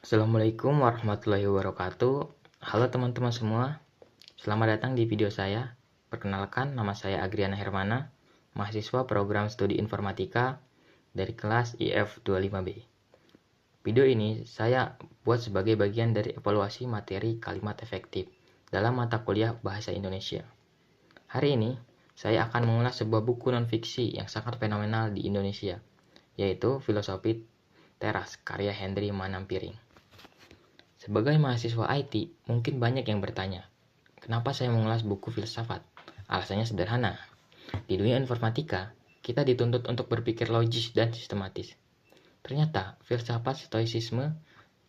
Assalamualaikum warahmatullahi wabarakatuh. Halo teman-teman semua, selamat datang di video saya. Perkenalkan, nama saya Agriana Hermana, mahasiswa program studi informatika dari kelas IF25B. Video ini saya buat sebagai bagian dari evaluasi materi kalimat efektif dalam mata kuliah Bahasa Indonesia. Hari ini, saya akan mengulas sebuah buku non-fiksi yang sangat fenomenal di Indonesia, yaitu Filosofi Teras karya Henry Manampiring. Sebagai mahasiswa IT, mungkin banyak yang bertanya, kenapa saya mengulas buku filsafat? Alasannya sederhana. Di dunia informatika, kita dituntut untuk berpikir logis dan sistematis. Ternyata, filsafat stoicisme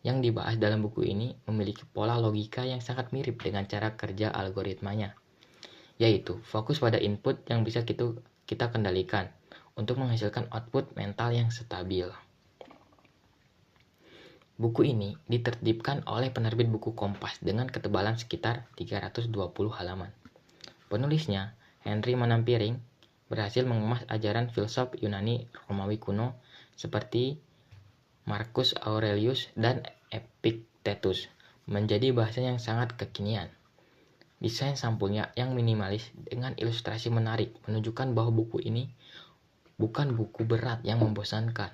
yang dibahas dalam buku ini memiliki pola logika yang sangat mirip dengan cara kerja algoritmanya, yaitu fokus pada input yang bisa kita kendalikan untuk menghasilkan output mental yang stabil. Buku ini ditertibkan oleh penerbit buku Kompas dengan ketebalan sekitar 320 halaman. Penulisnya, Henry Manampiring, berhasil mengemas ajaran filsuf Yunani Romawi kuno seperti Marcus Aurelius dan Epictetus menjadi bahasa yang sangat kekinian. Desain sampulnya yang minimalis dengan ilustrasi menarik menunjukkan bahwa buku ini bukan buku berat yang membosankan.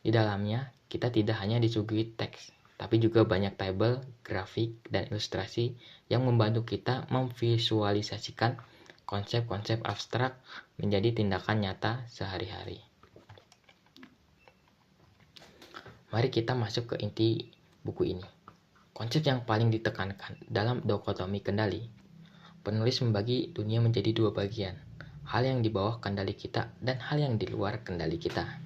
Di dalamnya, kita tidak hanya disuguhi teks, tapi juga banyak tabel, grafik, dan ilustrasi yang membantu kita memvisualisasikan konsep-konsep abstrak menjadi tindakan nyata sehari-hari. Mari kita masuk ke inti buku ini. Konsep yang paling ditekankan dalam dikotomi kendali, penulis membagi dunia menjadi dua bagian, hal yang di bawah kendali kita dan hal yang di luar kendali kita.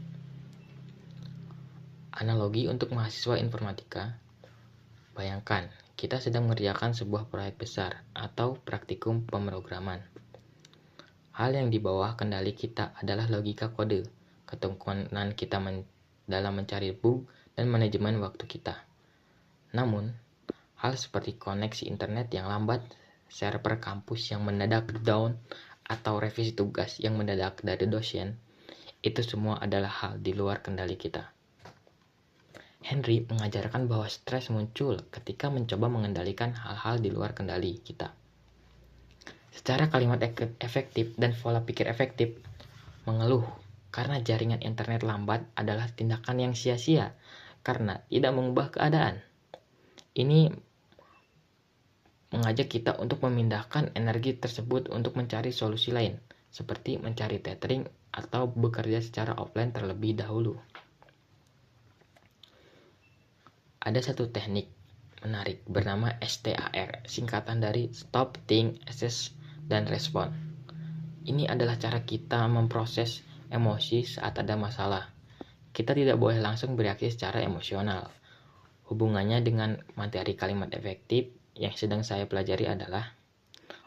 Analogi untuk mahasiswa informatika, bayangkan kita sedang mengerjakan sebuah proyek besar atau praktikum pemrograman. Hal yang di bawah kendali kita adalah logika kode, ketekunan kita dalam mencari bug, dan manajemen waktu kita. Namun, hal seperti koneksi internet yang lambat, server kampus yang mendadak down, atau revisi tugas yang mendadak dari dosen, itu semua adalah hal di luar kendali kita. Henry mengajarkan bahwa stres muncul ketika mencoba mengendalikan hal-hal di luar kendali kita. Secara kalimat efektif dan pola pikir efektif, mengeluh karena jaringan internet lambat adalah tindakan yang sia-sia karena tidak mengubah keadaan. Ini mengajak kita untuk memindahkan energi tersebut untuk mencari solusi lain, seperti mencari tethering atau bekerja secara offline terlebih dahulu. Ada satu teknik menarik bernama STAR, singkatan dari Stop, Think, Assess, dan Respond. Ini adalah cara kita memproses emosi saat ada masalah. Kita tidak boleh langsung bereaksi secara emosional. Hubungannya dengan materi kalimat efektif yang sedang saya pelajari adalah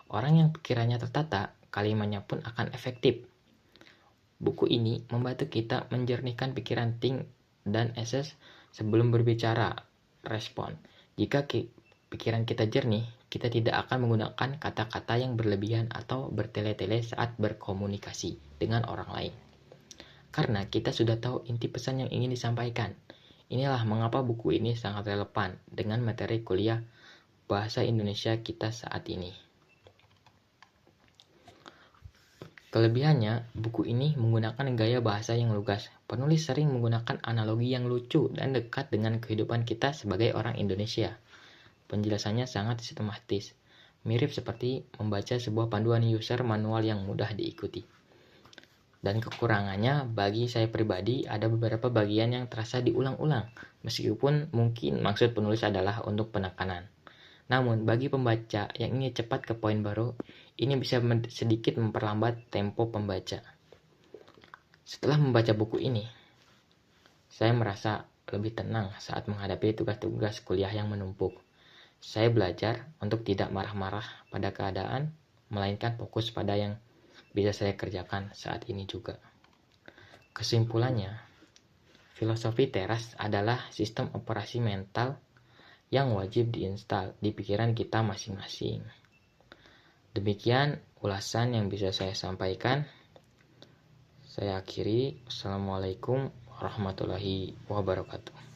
orang yang pikirannya tertata, kalimatnya pun akan efektif. Buku ini membantu kita menjernihkan pikiran think dan assess sebelum berbicara, respon. Jika pikiran kita jernih, kita tidak akan menggunakan kata-kata yang berlebihan atau bertele-tele saat berkomunikasi dengan orang lain. Karena kita sudah tahu inti pesan yang ingin disampaikan. Inilah mengapa buku ini sangat relevan dengan materi kuliah Bahasa Indonesia kita saat ini. Kelebihannya, buku ini menggunakan gaya bahasa yang lugas. Penulis sering menggunakan analogi yang lucu dan dekat dengan kehidupan kita sebagai orang Indonesia. Penjelasannya sangat sistematis, mirip seperti membaca sebuah panduan user manual yang mudah diikuti. Dan kekurangannya, bagi saya pribadi, ada beberapa bagian yang terasa diulang-ulang, meskipun mungkin maksud penulis adalah untuk penekanan. Namun, bagi pembaca yang ingin cepat ke poin baru, ini bisa sedikit memperlambat tempo pembaca. Setelah membaca buku ini, saya merasa lebih tenang saat menghadapi tugas-tugas kuliah yang menumpuk. Saya belajar untuk tidak marah-marah pada keadaan, melainkan fokus pada yang bisa saya kerjakan saat ini juga. Kesimpulannya, filosofi teras adalah sistem operasi mental yang wajib diinstal di pikiran kita masing-masing. Demikian ulasan yang bisa saya sampaikan. Saya akhiri. Assalamualaikum warahmatullahi wabarakatuh.